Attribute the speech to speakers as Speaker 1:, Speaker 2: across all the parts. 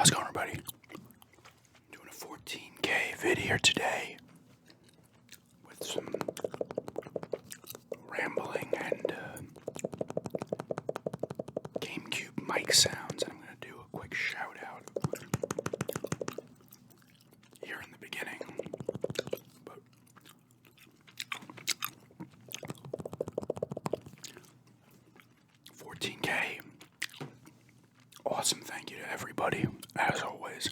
Speaker 1: How's it going, everybody? Doing a 14K video today with some rambling and GameCube mic sounds. I'm going to do a quick shout out here in the beginning. But $14K. Awesome, thank you to everybody, as always.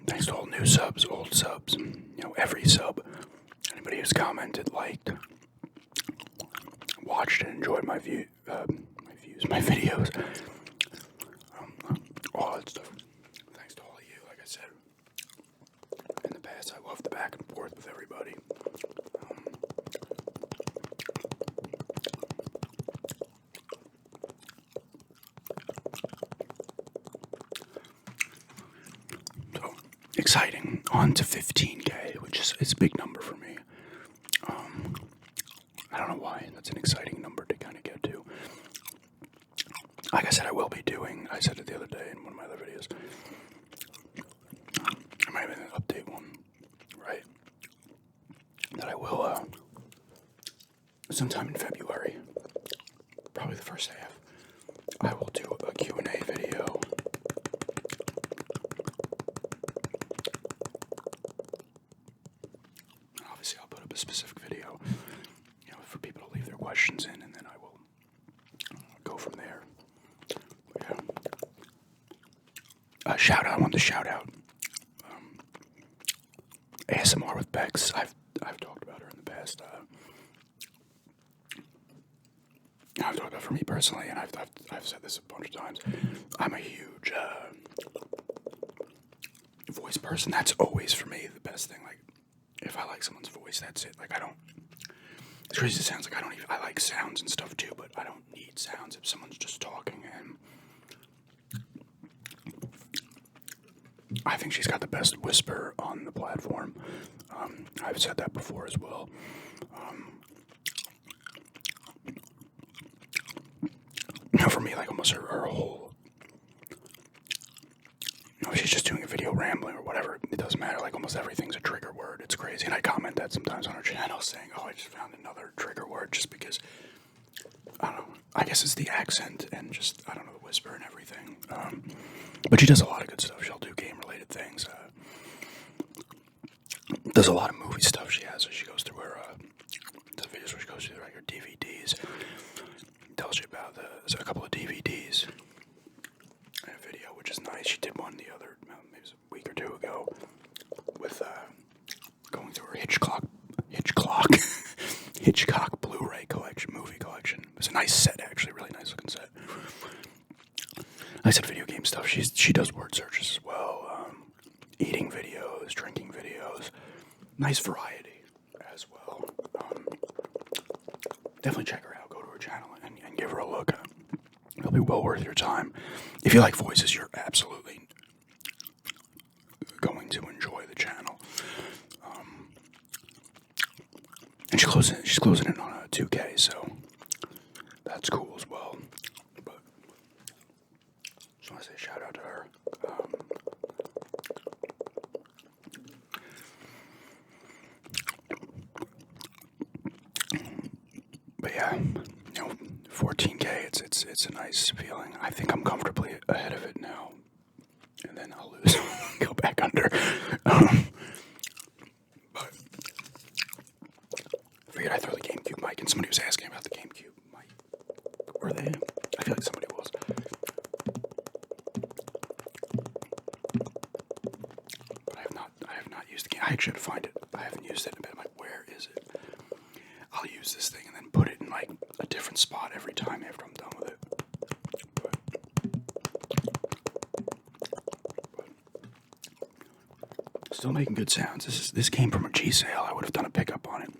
Speaker 1: Thanks to all new subs, old subs, every sub. Anybody who's commented, liked, watched, and enjoyed my videos. All that stuff. Thanks to all of you, like I said. In the past, I love the back and forth with everybody. Exciting. On to 15K, which is a big number for me. I don't know why. That's an exciting number to kind of get to. Like I said, I said it the other day in one of my other videos. I might even update one, right? That I will, sometime in February, probably the first half, I will do a Q&A video. Obviously, I'll put up a specific video, for people to leave their questions in, and then I will go from there. But yeah. Shout out. I want to shout out ASMR with Becks. I've talked about her in the past. I've talked about for me personally, and I've said this a bunch of times. I'm a huge voice person. That's always for me the best thing. Like, if I like someone's voice, that's it. Like, as crazy as it sounds, like, I like sounds and stuff too, but I don't need sounds if someone's just talking, and I think she's got the best whisper on the platform. I've said that before as well. For me, like, almost her whole, if she's just doing a video rambling or whatever, it doesn't matter. Like, almost everything's a trigger word. It's crazy. And I comment that sometimes on her channel saying, oh, I just found another trigger word, just because, I don't know, I guess it's the accent and just, I don't know, the whisper and everything. But she does a lot of good stuff. She'll do game-related things. Does a lot of movie stuff she has. So she goes through her, the videos where she goes through like her DVDs. Tells you about a couple of DVDs in a video, which is nice. She did one the other, maybe it was a week or two ago, with going through her Hitchcock Blu-ray collection, movie collection. It was a nice set, actually, really nice looking set. I said video game stuff. She does word searches as well, eating videos, drinking videos, nice variety as well. Definitely check her out. Go to her channel and give her a look. It'll be well worth your time. If you like voices, you're absolutely going to enjoy the channel. And she's closing in on a 2K, so that's cool as well. But just want to say shout out to her. But yeah, 14K. It's a nice feeling. I think I'm comfortably ahead of it now, and then I'll lose, go back under. But I figured I'd throw the GameCube mic, and somebody was asking about the GameCube mic. Were they? I feel like somebody was. But I have not used the game. I actually had to find it. I haven't used it in a bit. I'm like, where is it? I'll use this thing and then put it in like a different spot every time after I'm done with it. But still making good sounds. This came from a G sale. I would have done a pickup on it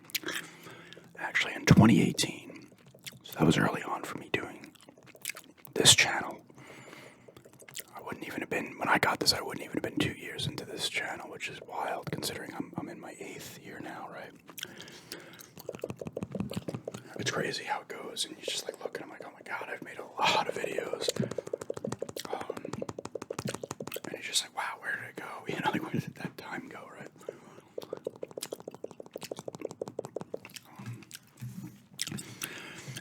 Speaker 1: actually in 2018. So that was early on for me doing this channel. When I got this, I wouldn't even have been 2 years into this channel, which is wild considering I'm in my 8th year now, right? It's crazy how it goes, and you just like look and I'm like, oh my god, I've made a lot of videos. And you're just like, wow, where did it go? You know, like where did that time go, right?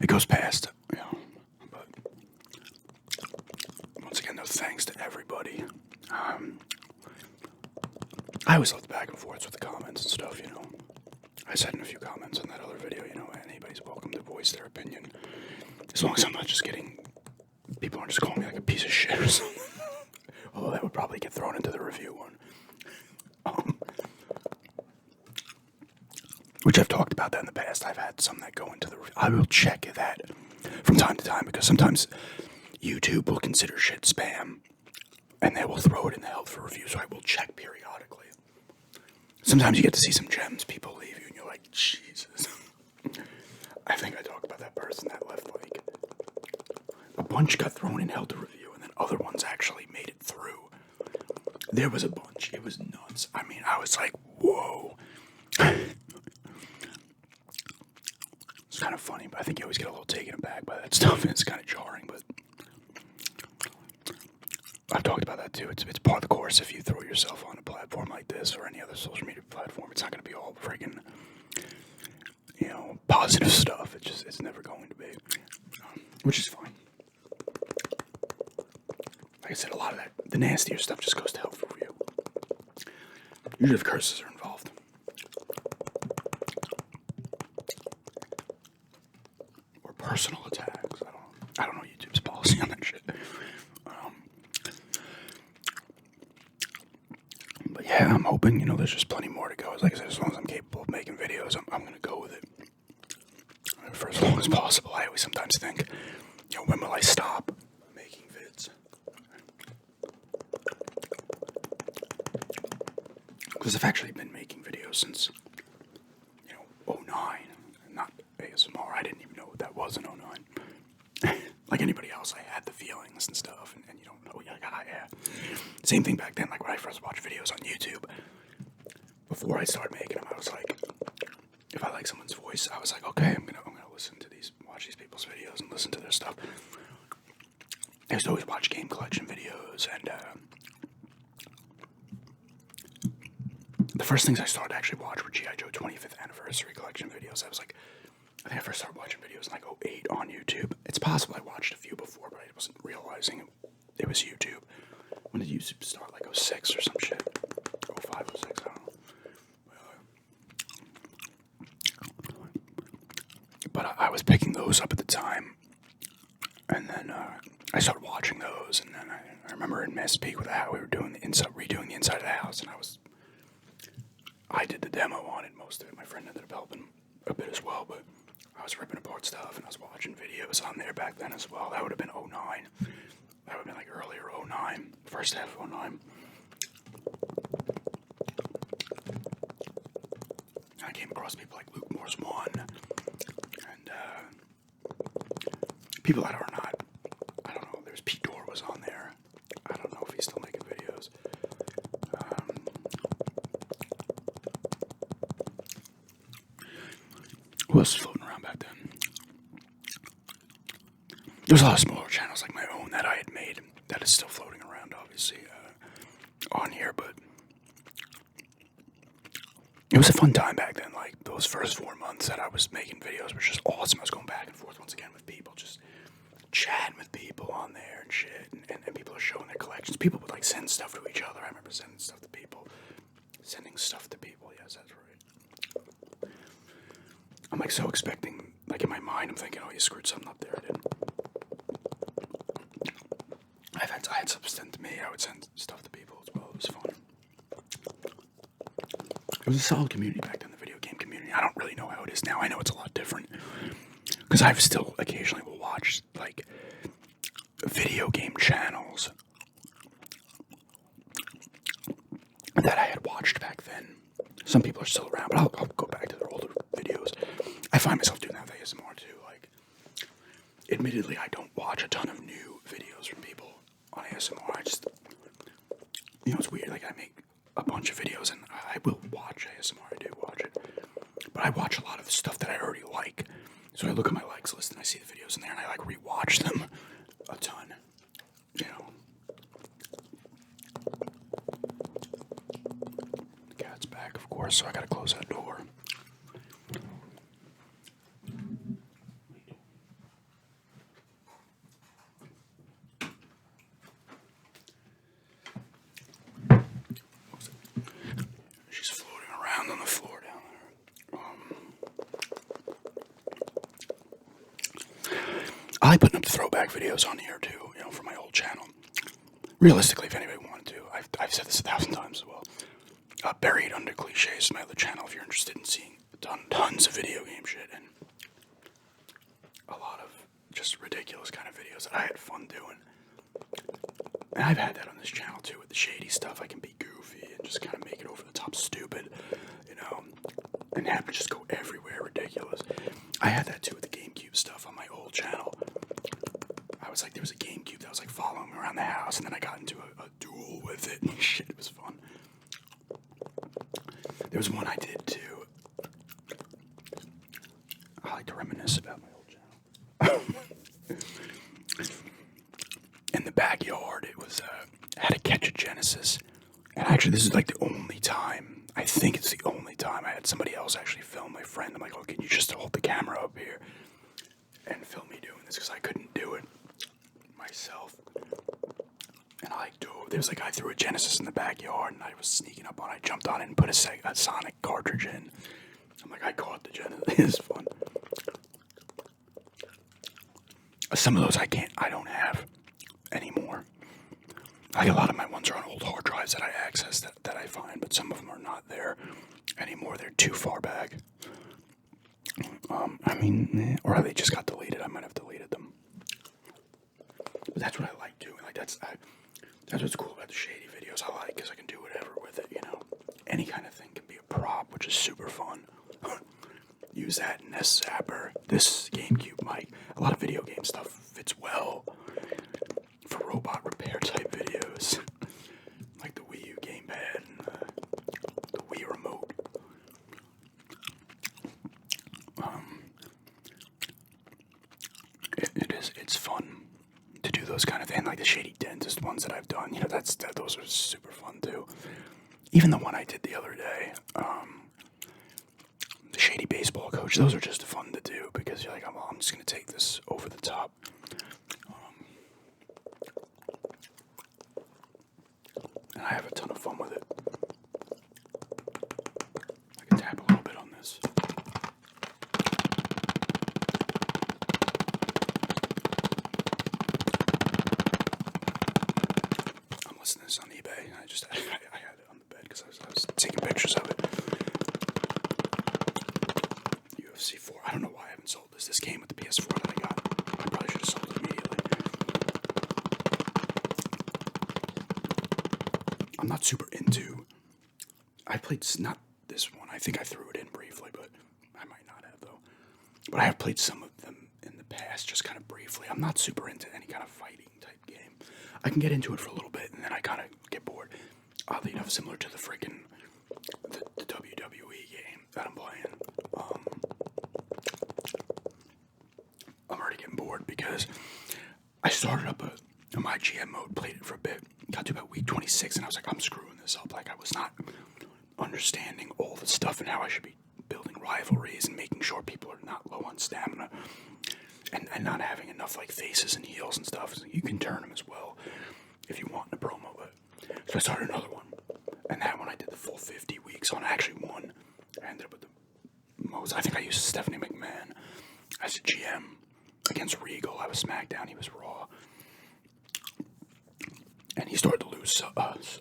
Speaker 1: It goes past, you know, but once again, no thanks to everybody. I always love the back and forths with the comments and stuff, you know. I said in a few comments on that other video, you know, anybody's welcome to voice their opinion. As long as I'm not just getting, people aren't just calling me like a piece of shit or something. Although that would probably get thrown into the review one. Which I've talked about that in the past. I've had some that go into the review. I will check that from time to time because sometimes YouTube will consider shit spam and they will throw it in the help for review, so I will check periodically. Sometimes you get to see some gems people leave you and you're like, Jesus. I think I talked about that person that left like a bunch got thrown in hell to review and then other ones actually made it through. There was a bunch. It was nuts. I mean, I was like, whoa. It's kind of funny, but I think you always get a little taken aback by that stuff, and it's kind of jarring, but I've talked about that too. It's part of the course. If you throw yourself on a platform like this or any other social media platform, it's not going to be all friggin', you know, positive stuff. It's never going to be, which is fine. Like I said, a lot of that, the nastier stuff just goes to hell for you. Usually if curses are involved. Or personal attacks. I don't know YouTube's policy on that shit. But yeah, I'm hoping, you know, there's just plenty more to go. Like I said, as long as I'm capable of making videos, I'm going to go with it. For as long as possible. I always sometimes think, you know, when will I stop making vids? Because I've actually been making videos since, you know, 09. Not ASMR. I didn't even know what that was in 09. Like anybody else, I had the feelings and stuff, and you don't know, yeah. Same thing back then, like when I first watched videos on YouTube. Before I started making them, I was like, if I like someone's voice, I was like, okay, I'm gonna listen to watch these people's videos and listen to their stuff. I used to always watch game collection videos, and the first things I started to actually watch were G.I. Joe 25th anniversary collection videos. I think I first started watching videos in like 08 on YouTube. It's possible I watched a few before, but I wasn't realizing it was YouTube. When did YouTube start? Like 06 or some shit? 05, 06, I don't know. But I was picking those up at the time. And then I started watching those. And then I remember in Mass Peak with that, we were doing redoing the inside of the house. And I did the demo on it, most of it. My friend ended up helping a bit as well, but I was ripping apart stuff and I was watching videos on there back then as well. That would have been 09. That would have been like earlier 09, first half of 09. I came across people like Luke Moore's One and people that are not, I don't know, there's Pete Dorr was on there. I don't know if he's still making videos. Who else was floating around back then? There was a lot of smaller channels like my own that I had made that is still floating around, obviously, on here, but it was a fun time back then. Like, those first 4 months that I was making videos was just awesome. I was going back and forth once again with people, just chatting with people on there and shit, and people are showing their collections. People would, like, send stuff to each other. I remember sending stuff to people. Yes, that's right. I'm, like, so expecting, like, in my mind, I'm thinking, oh, you screwed something up there. I didn't. I had stuff sent to me. I would send stuff to people as well. It was fun. It was a solid community back then, the video game community. I don't really know how it is now. I know it's a lot different. Because I've still occasionally will watch, like, video game channels that I had watched back then. Some people are still around, but I'll go back to their older videos. I find myself doing that with ASMR too. Like, admittedly, I don't watch a ton of new videos from people on ASMR. I just, you know, it's weird. Like, I make a bunch of videos and I will watch ASMR. I do watch it, but I watch a lot of the stuff that I already like. So I look at my likes list and I see the videos in there and I like rewatch them a ton. You know. The cat's back, of course, so I gotta close that door. She's floating around on the floor down there. I like putting up throwback videos on here too, you know, for my old channel. Realistically, if anybody wanted to, I've said this 1,000 times as well. Buried Under Cliches is my other channel if you're interested in seeing tons of video game shit and a lot of just ridiculous kind of videos that I had fun doing. And I've had that on this channel too with the shady stuff. I can be goofy and just kind of make it over the top stupid, you know, and have it just go everywhere ridiculous. I had that too with the GameCube stuff on my old channel. I was like, there was a GameCube that was like following me around the house, and then I got into a duel with it and shit. It was fun. There was one I did too. I like to reminisce about my old channel. In the backyard, it was had a Catch a Genesis, and actually, this is like the only time. I think it's the only time I had somebody else actually film my friend. I'm like, oh, can you just hold the camera up here and film me doing this because I couldn't do it myself. And I there was like I threw a Genesis in the backyard and I was sneaking up on it. I jumped on it and put a Sonic cartridge in. I'm like, I caught the Genesis. It's fun. Some of those I don't have anymore. Like a lot of my ones are on old hard drives that I access that I find, but some of them are not there anymore. They're too far back. Or they just got deleted. I might have deleted them. But that's what I like doing. Like that's what's cool about the shady videos. I like because I can do whatever with it. You know, any kind of thing can be a prop, which is super fun. Use that Nest Zapper, this GameCube mic. A lot of video game stuff fits well for robot repair type videos, like the Wii U gamepad and the Wii remote. It's fun to do those kind of things, like the Shady Dentist ones that I've done. You know, those are super fun too. Even the one I did the other day, the Shady Baseball Coach. Those are just fun to do because you're like, I'm just gonna take this over the top. And I have a ton of fun with it. I can tap a little bit on this. I'm listening to this on eBay. I had it on the bed because I was taking pictures of it. UFC 4. I don't know why I haven't sold this. This came with the PS4 that I got. I probably should have sold it immediately. I'm not super into. I played not this one. I think I threw it in briefly, but I might not have though. But I have played some of them in the past, just kind of briefly. I'm not super into any kind of fighting type game. I can get into it for a little bit, and then I kind of get bored. Oddly enough, similar to the freaking the WWE game that I'm playing. I'm already getting bored because I started up my GM mode, played it for a bit, got to about week 26, and I was like, I'm screwing this up. Like, I was not understanding all the stuff and how I should be building rivalries and making sure people are not low on stamina and not having enough, like, faces and heals and stuff. So you can turn them as well if you want in a promo, but so I started another one, and that one I did the full 50 weeks on. I actually won. I ended up with the most. I think I used Stephanie McMahon as a GM against Regal. I was SmackDown, he was Raw. And he started to lose subs.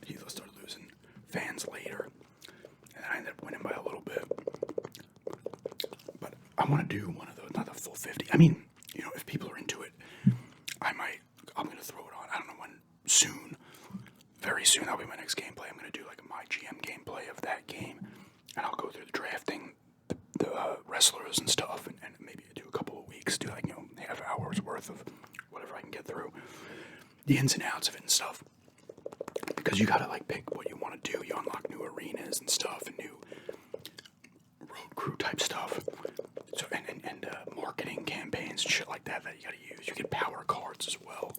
Speaker 1: He started losing fans later. And I ended up winning by a little bit. But I want to do one of those, not the full 50. I mean, you know, if people are into it, I'm going to throw it on. I don't know when, soon. Very soon, that'll be my next gameplay. I'm going to do like a My GM gameplay of that game. And I'll go through the drafting, the wrestlers and stuff. And maybe do a couple of weeks, do like, you know, half hours worth of whatever I can get through. The ins and outs of it and stuff, because you gotta like pick what you want to do. You unlock new arenas and stuff and new road crew type stuff. So and marketing campaigns, shit like that you gotta use. You get power cards as well.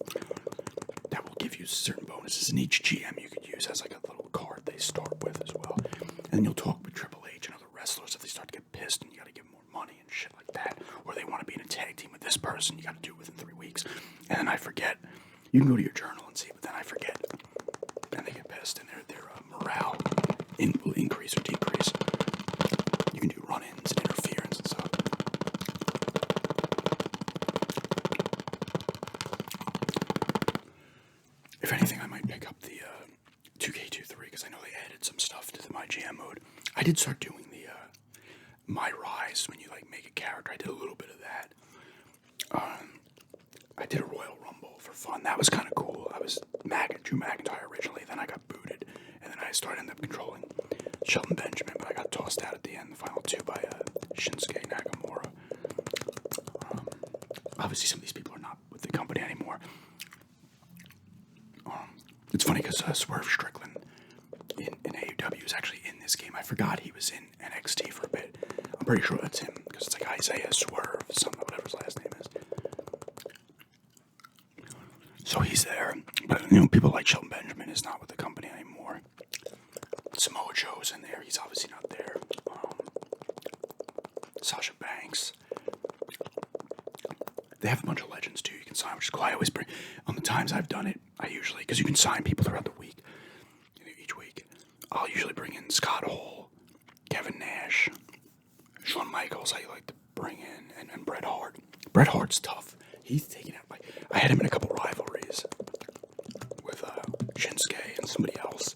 Speaker 1: That will give you certain bonuses. And each GM you could use as like a little card they start with as well. And then you'll talk with Triple H and other wrestlers if they start to get pissed and you gotta give them more money and shit like that. Or they want to be in a tag team with this person, you gotta do it within 3 weeks. And then I forget. You can go to your journal and see, but then I forget. And they get pissed and their morale will increase or decrease. You can do run-ins, interference, and stuff. If anything, I might pick up the 2K23 because I know they added some stuff to my GM mode. I did start doing the My Rise when you like make a character. I did a little bit of that. I did a Royal Rumble for fun. That was kind of cool. I was Drew McIntyre originally, then I got booted, and then I started ended up controlling Shelton Benjamin, but I got tossed out at the end, the final two, by Shinsuke Nakamura. Obviously, some of these people are not with the company anymore. It's funny because Swerve Strickland in AEW is actually in this game. I forgot he was in NXT for a bit. I'm pretty sure that's him because it's like Isaiah Swerve, something, whatever his last name is. So he's there, but people like Shelton Benjamin is not with the company anymore. Samoa Joe's in there; he's obviously not there. Sasha Banks. They have a bunch of legends too. You can sign, which is cool. I always bring on the times I've done it. I usually because you can sign people throughout the week. Each week, I'll usually bring in Scott Hall, Kevin Nash, Shawn Michaels. I like to bring in and Bret Hart. Bret Hart's tough. He's taken out I had him in a couple rivalries with Shinsuke and somebody else,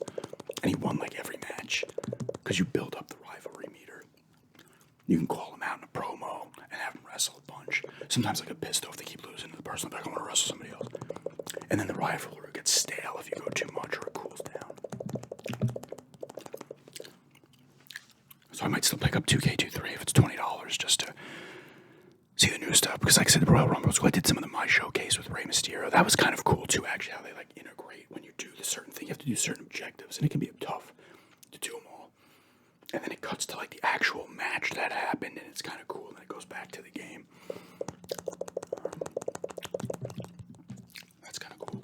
Speaker 1: and he won like every match because you build up the rivalry meter. You can call him out in a promo and have him wrestle a bunch. Sometimes I get pissed off they keep losing to the person like I want to wrestle somebody else, and then the rivalry gets stale if you go too much or it cools down. So I might still pick up 2K23 if it's $20 just to see the new stuff, because like I said, the Royal Rumble was cool. I did some of the My Showcase with Rey Mysterio. That was kind of cool too, actually, how they like integrate when you do the certain thing. You have to do certain objectives, and it can be tough to do them all. And then it cuts to like the actual match that happened, and it's kind of cool, and then it goes back to the game. That's kind of cool.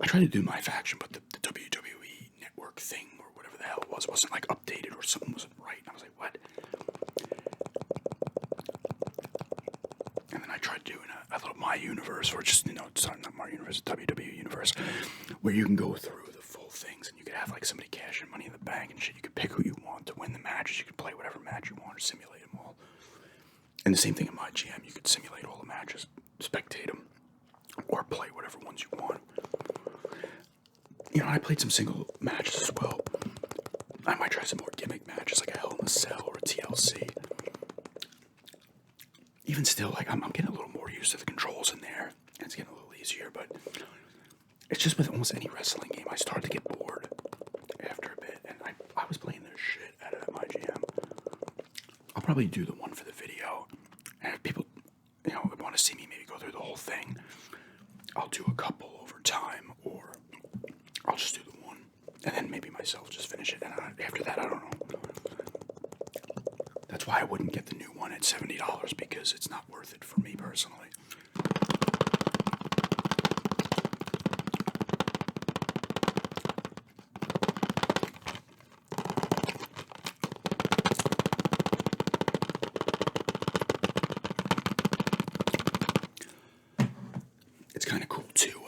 Speaker 1: I tried to do my faction, but the WWE Network thing, or whatever the hell it was, wasn't like updated, or something wasn't right. And I was like, what? And then I tried doing a little My Universe, or just, it's not My Universe, WWE Universe, where you can go through the full things, and you could have like somebody cash in money in the bank and shit. You could pick who you want to win the matches. You could play whatever match you want or simulate them all. And the same thing in my GM, you could simulate all the matches, spectate them, or play whatever ones you want. I played some single matches as well. I might try some more gimmick matches, like a Hell in a Cell or a TLC. Even still, like, I'm getting a little more used to the controls in there, and it's getting a little easier, but it's just with almost any wrestling game, I started to get bored after a bit, and I was playing the shit out of my GM. I'll probably do the one for the video, and if people, want to see me maybe go through the whole thing, I'll do a couple over time, or I'll just do the one, and then maybe myself just finish it, and after that, I don't know. That's why I wouldn't get the new one at $70, because it's not worth it for me personally. It's kind of cool too.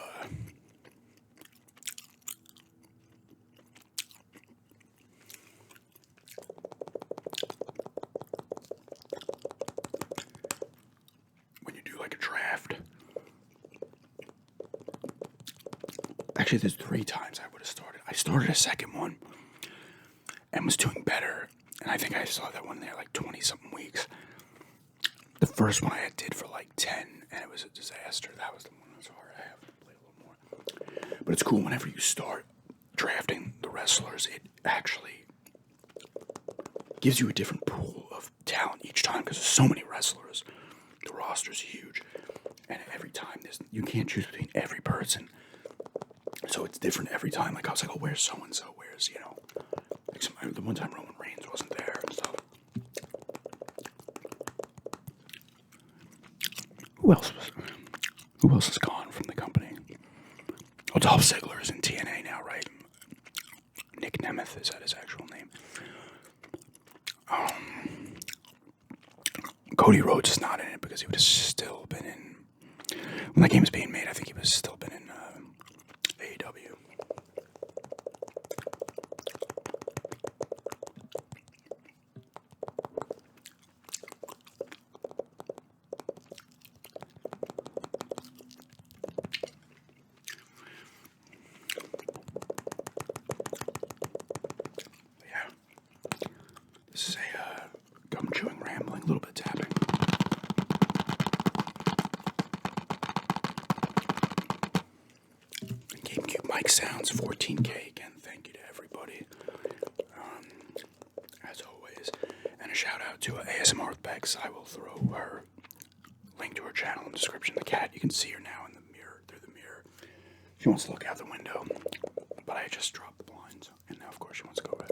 Speaker 1: When you do like a draft. Actually, there's 3 times I would have started. I started a second one and was doing better. And I think I saw that one there like 20-something weeks. The first one I did for like 10, and it was a disaster. That was the one that was hard. I have to play a little more. But it's cool whenever you start drafting the wrestlers, it actually gives you a different pool of talent each time, because there's so many wrestlers. The roster's huge. And every time, you can't choose between every person. So it's different every time. Like, I was like, oh, where's so-and-so? Where's, like the one time Roman Reigns wasn't there and stuff. Who else is gone from the company? Oh, Dolph Ziggler is in TNA now, right? Nick Nemeth, is that his actual name? Cody Rhodes is not in it because he would have still been in. When that game was being made, I think he was still been in AEW. This is a gum chewing, rambling, a little bit tapping. GameCube mic sounds, 14K again. Thank you to everybody, as always. And a shout out to ASMR with Becks. I will throw her link to her channel in the description. The cat, you can see her now in the mirror, through the mirror. She wants to look out the window, but I just dropped the blinds, and now of course she wants to go back.